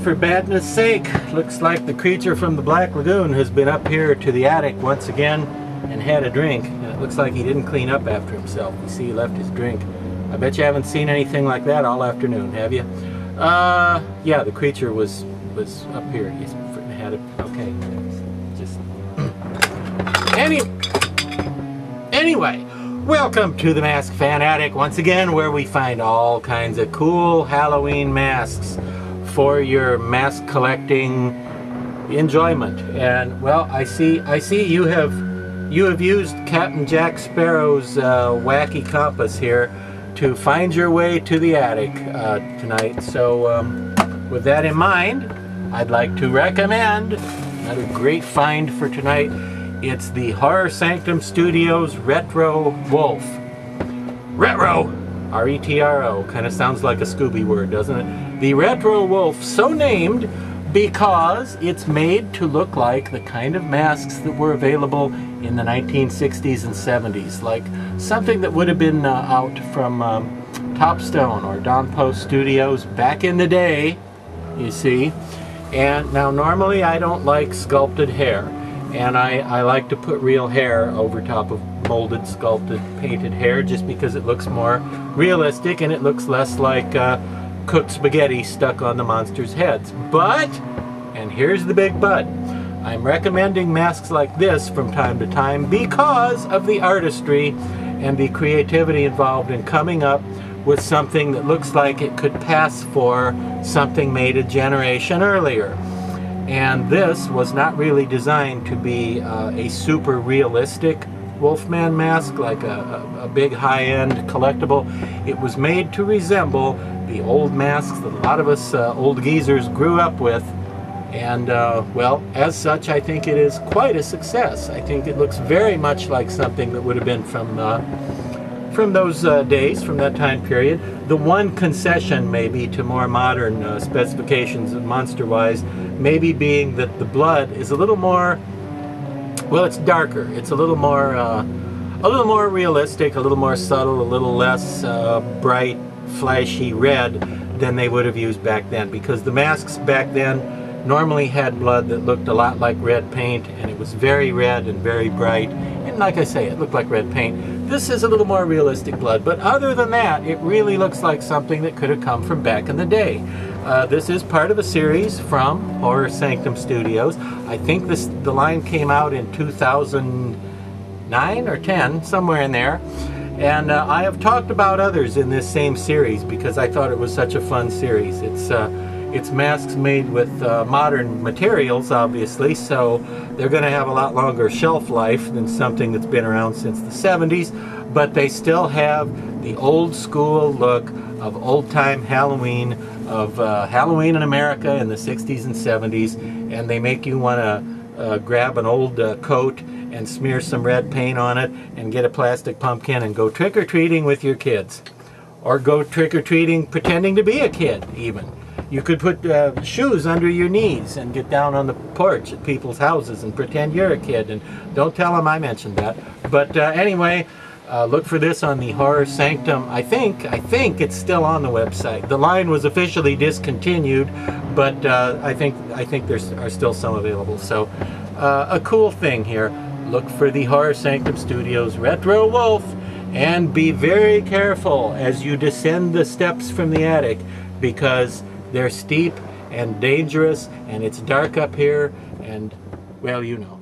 for badness sake, looks like the creature from the Black Lagoon has been up here to the attic once again and had a drink. And it looks like he didn't clean up after himself. You see, he left his drink. I bet you haven't seen anything like that all afternoon, have you? Yeah, the creature was up here. He had it. Okay, just anyway. Welcome to the Mask Fan Attic once again, where we find all kinds of cool Halloween masks for your mask collecting enjoyment. And well, I see you have used Captain Jack Sparrow's wacky compass here to find your way to the attic tonight. So with that in mind, I'd like to recommend another great find for tonight. It's the Horror Sanctum Studios Retro Wolf. Retro! R-E-T-R-O. Kind of sounds like a Scooby word, doesn't it? The Retro Wolf, so named because it's made to look like the kind of masks that were available in the 1960s and 70s. Like something that would have been out from Topstone or Don Post Studios back in the day, you see. And now normally I don't like sculpted hair. And I like to put real hair over top of molded, sculpted, painted hair just because it looks more realistic and it looks less like cooked spaghetti stuck on the monsters' heads. But, and here's the big but, I'm recommending masks like this from time to time because of the artistry and the creativity involved in coming up with something that looks like it could pass for something made a generation earlier. And this was not really designed to be a super realistic Wolfman mask, like a big high-end collectible. It was made to resemble the old masks that a lot of us old geezers grew up with. And well, as such, I think it is quite a success. I think it looks very much like something that would have been from those days, from that time period. The one concession maybe to more modern specifications monster-wise, maybe being that the blood is a little more, well, it's darker. It's a little more realistic, a little more subtle, a little less bright, flashy red than they would have used back then, because the masks back then normally had blood that looked a lot like red paint, and it was very red and very bright, and like I say, it looked like red paint. This is a little more realistic blood, but other than that, it really looks like something that could have come from back in the day. This is part of a series from Horror Sanctum Studios. I think the line came out in 2009 or 10, somewhere in there. And I have talked about others in this same series because I thought it was such a fun series. It's masks made with modern materials, obviously, so they're going to have a lot longer shelf life than something that's been around since the 70s, but they still have the old school look of old-time Halloween, of Halloween in America in the 60s and 70s, and they make you want to grab an old coat and smear some red paint on it and get a plastic pumpkin and go trick-or-treating with your kids. Or go trick-or-treating pretending to be a kid, even. You could put shoes under your knees and get down on the porch at people's houses and pretend you're a kid, and don't tell them I mentioned that. But anyway, look for this on the Horror Sanctum. I think it's still on the website. The line was officially discontinued, but I think there are still some available. So a cool thing here. Look for the Horror Sanctum Studios Retro Wolf, and be very careful as you descend the steps from the attic, because they're steep and dangerous, and it's dark up here, and, well, you know.